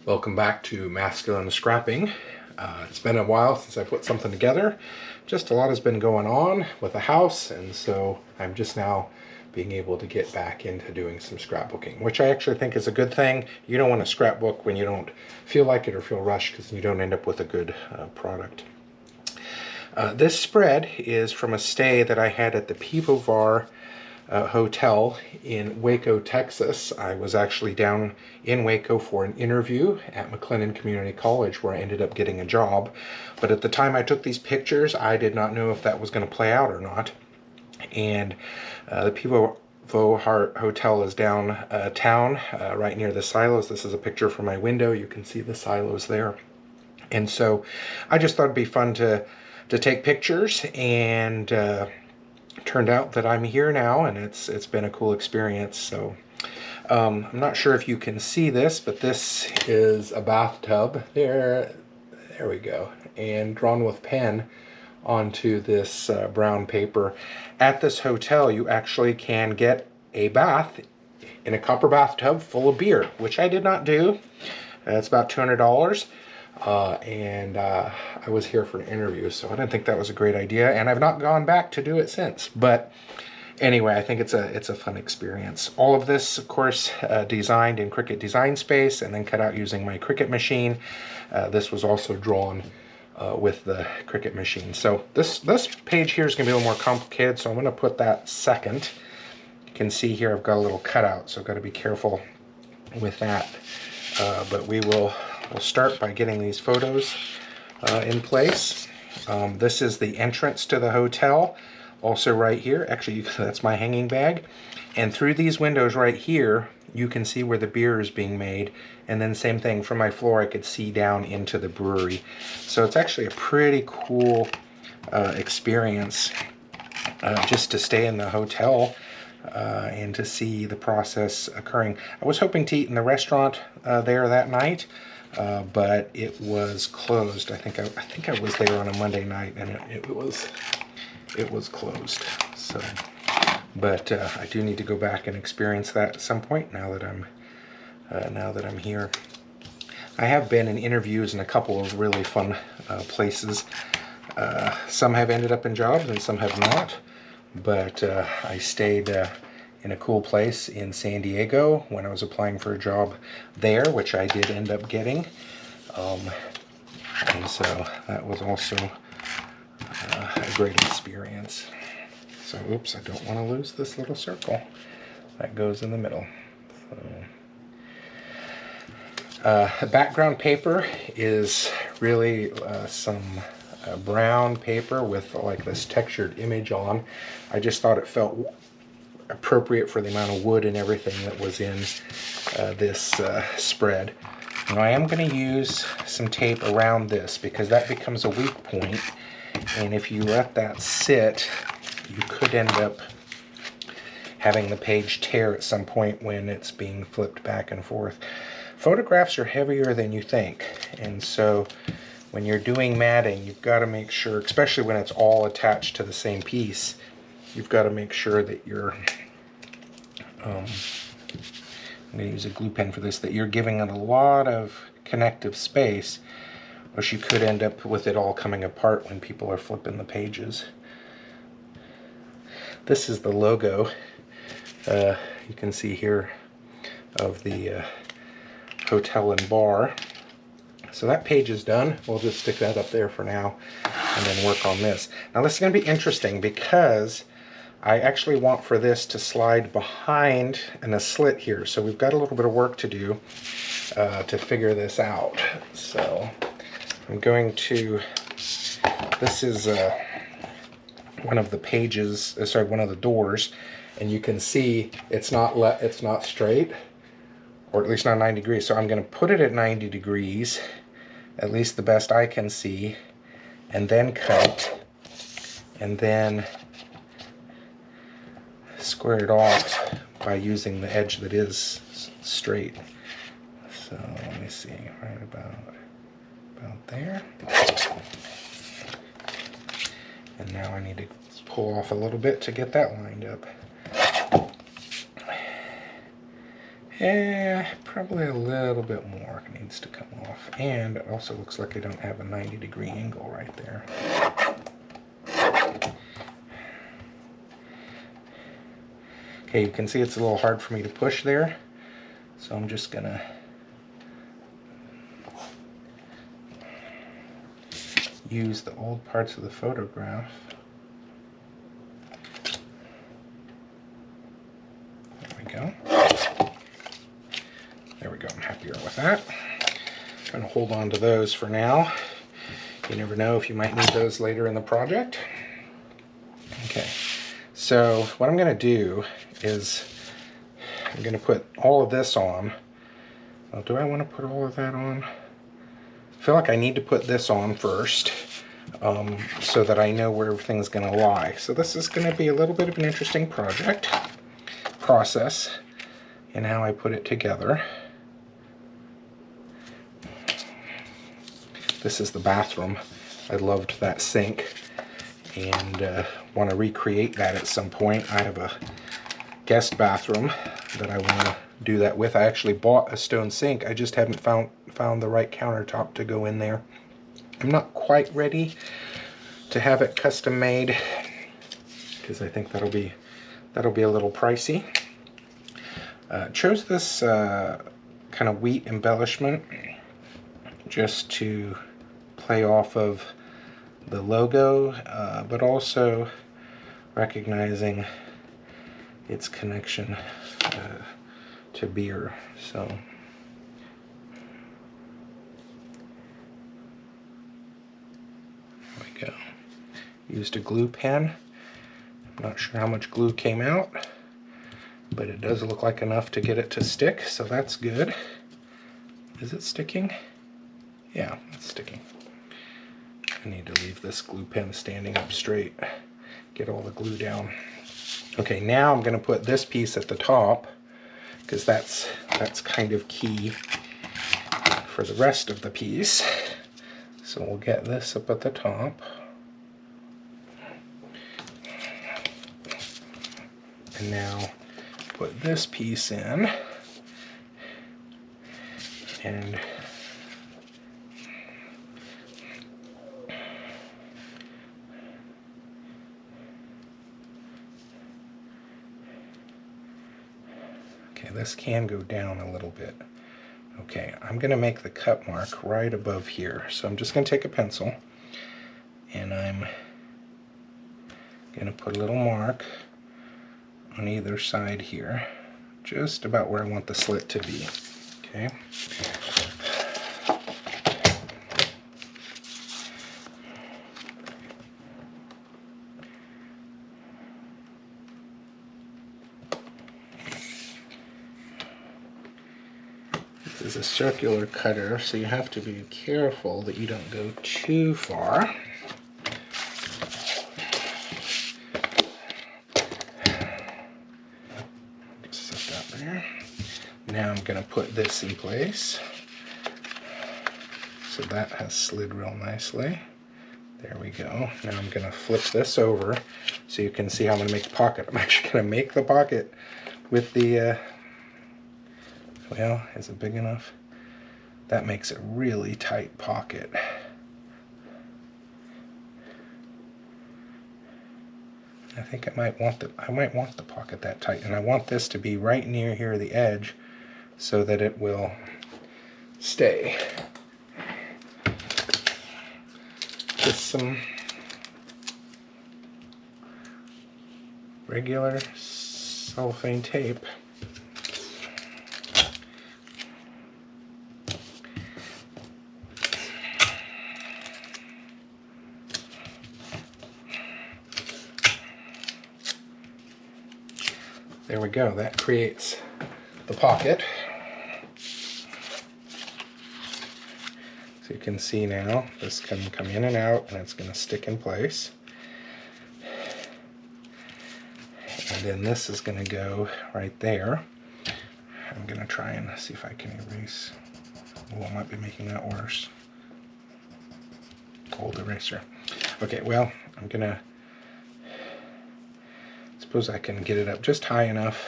Welcome back to Masculine Scrapping. It's been a while since I put something together. Just a lot has been going on with the house, and so I'm just now being able to get back into doing some scrapbooking, which I actually think is a good thing. You don't want to scrapbook when you don't feel like it or feel rushed, because you don't end up with a good product. This spread is from a stay that I had at the Pivovar Hotel in Waco, Texas. I was actually down in Waco for an interview at McLennan Community College, where I ended up getting a job. But at the time I took these pictures, I did not know if that was going to play out or not. And the Pivovar Hotel is downtown, right near the silos. This is a picture from my window. You can see the silos there. And so I just thought it'd be fun to take pictures, and turned out that I'm here now, and it's been a cool experience. So I'm not sure if you can see this, but this is a bathtub. There we go, and drawn with pen onto this brown paper. At this hotel, you actually can get a bath in a copper bathtub full of beer, which I did not do. It's about $200. And I was here for an interview, so I didn't think that was a great idea, and I've not gone back to do it since. But anyway, I think it's a fun experience. All of this, of course, designed in Cricut Design Space and then cut out using my Cricut machine. This was also drawn with the Cricut machine. So this page here is going to be a little more complicated, so I'm going to put that second. You can see here I've got a little cutout, so I've got to be careful with that. But we'll start by getting these photos in place. This is the entrance to the hotel, also right here. Actually, that's my hanging bag. And through these windows right here, you can see where the beer is being made. And then same thing, from my floor, I could see down into the brewery. So it's actually a pretty cool experience just to stay in the hotel and to see the process occurring. I was hoping to eat in the restaurant there that night, but it was closed. I think I was there on a Monday night, and it was closed. So, but I do need to go back and experience that at some point now that I'm here. I have been in interviews in a couple of really fun places. Some have ended up in jobs and some have not. But I stayed in a cool place in San Diego when I was applying for a job there, which I did end up getting. And so that was also a great experience. So, oops, I don't want to lose this little circle that goes in the middle. So, the background paper is really some brown paper with like this textured image on. I just thought it felt appropriate for the amount of wood and everything that was in this spread. Now I am going to use some tape around this because that becomes a weak point, and if you let that sit, you could end up having the page tear at some point when it's being flipped back and forth. Photographs are heavier than you think, and so when you're doing matting, you've got to make sure, especially when it's all attached to the same piece, you've got to make sure that you're, I'm going to use a glue pen for this, that you're giving it a lot of connective space, or you could end up with it all coming apart when people are flipping the pages. This is the logo, you can see here, of the hotel and bar. So that page is done. We'll just stick that up there for now and then work on this. Now this is going to be interesting because I actually want for this to slide behind in a slit here. So we've got a little bit of work to do to figure this out. So I'm going to, this is one of the pages, one of the doors, and you can see it's not straight, or at least not 90 degrees. So I'm going to put it at 90 degrees, at least the best I can see, and then cut, and then square it off by using the edge that is straight. So let me see, right about there. And now I need to pull off a little bit to get that lined up. Yeah, probably a little bit more needs to come off. And it also looks like I don't have a 90-degree angle right there. Okay, you can see it's a little hard for me to push there. So I'm just gonna use the old parts of the photograph. There we go. There we go, I'm happier with that. I'm gonna hold on to those for now. You never know if you might need those later in the project. Okay, so what I'm gonna do is I'm gonna put all of this on. Well, do I wanna put all of that on? I feel like I need to put this on first so that I know where everything's gonna lie. So this is gonna be a little bit of an interesting process in how I put it together. This is the bathroom. I loved that sink and want to recreate that at some point. I have a guest bathroom that I want to do that with. I actually bought a stone sink. I just haven't found the right countertop to go in there. I'm not quite ready to have it custom made because I think that'll be a little pricey. Chose this kind of wheat embellishment just to play off of the logo, but also recognizing its connection to beer. So there we go. Used a glue pen. I'm not sure how much glue came out, but it does look like enough to get it to stick, so that's good. Is it sticking? Yeah, it's sticking. I need to leave this glue pen standing up straight, get all the glue down. Okay, now I'm gonna put this piece at the top because that's kind of key for the rest of the piece. So we'll get this up at the top. And now put this piece in. And okay, this can go down a little bit. Okay, I'm gonna make the cut mark right above here. So I'm just gonna take a pencil and I'm gonna put a little mark on either side here, just about where I want the slit to be. Okay. This is a circular cutter, so you have to be careful that you don't go too far. Just set that there. Now I'm going to put this in place. So that has slid real nicely. There we go. Now I'm going to flip this over so you can see how I'm going to make the pocket. I'm actually going to make the pocket with the well, is it big enough? That makes a really tight pocket. I think I might want the pocket that tight, and I want this to be right near here the edge so that it will stay. Just some regular cellophane tape. There we go, that creates the pocket. So you can see now, this can come in and out and it's going to stick in place. And then this is going to go right there. I'm going to try and see if I can erase. Oh, I might be making that worse. Cold eraser. Okay, well, I'm gonna, suppose I can get it up just high enough.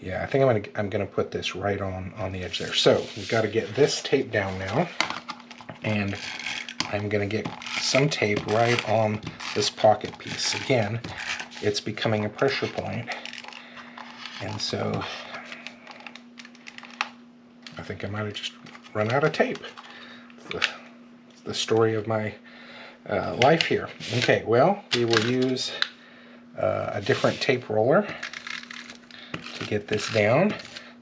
Yeah, I think I'm gonna put this right on the edge there. So we've got to get this tape down now, and I'm gonna get some tape right on this pocket piece. Again, it's becoming a pressure point, and so I think I might have just run out of tape. It's the story of my life here. Okay, well, we will use a different tape roller to get this down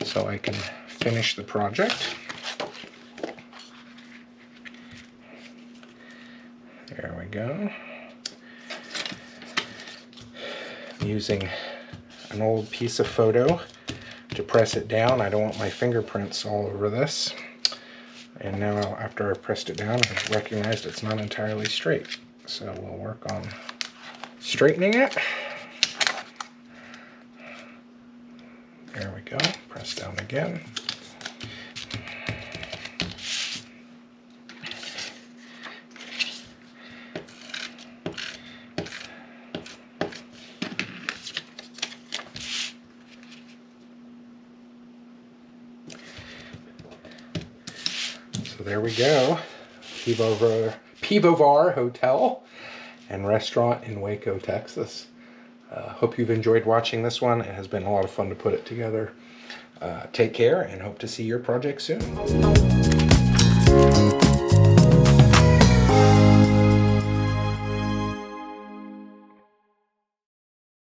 so I can finish the project. There we go. I'm using an old piece of photo to press it down. I don't want my fingerprints all over this. And now after I pressed it down, I recognized it's not entirely straight. So we'll work on straightening it. There we go. Press down again. So there we go. Pivovar Hotel and Restaurant in Waco, Texas. Hope you've enjoyed watching this one. It has been a lot of fun to put it together. Take care and hope to see your project soon.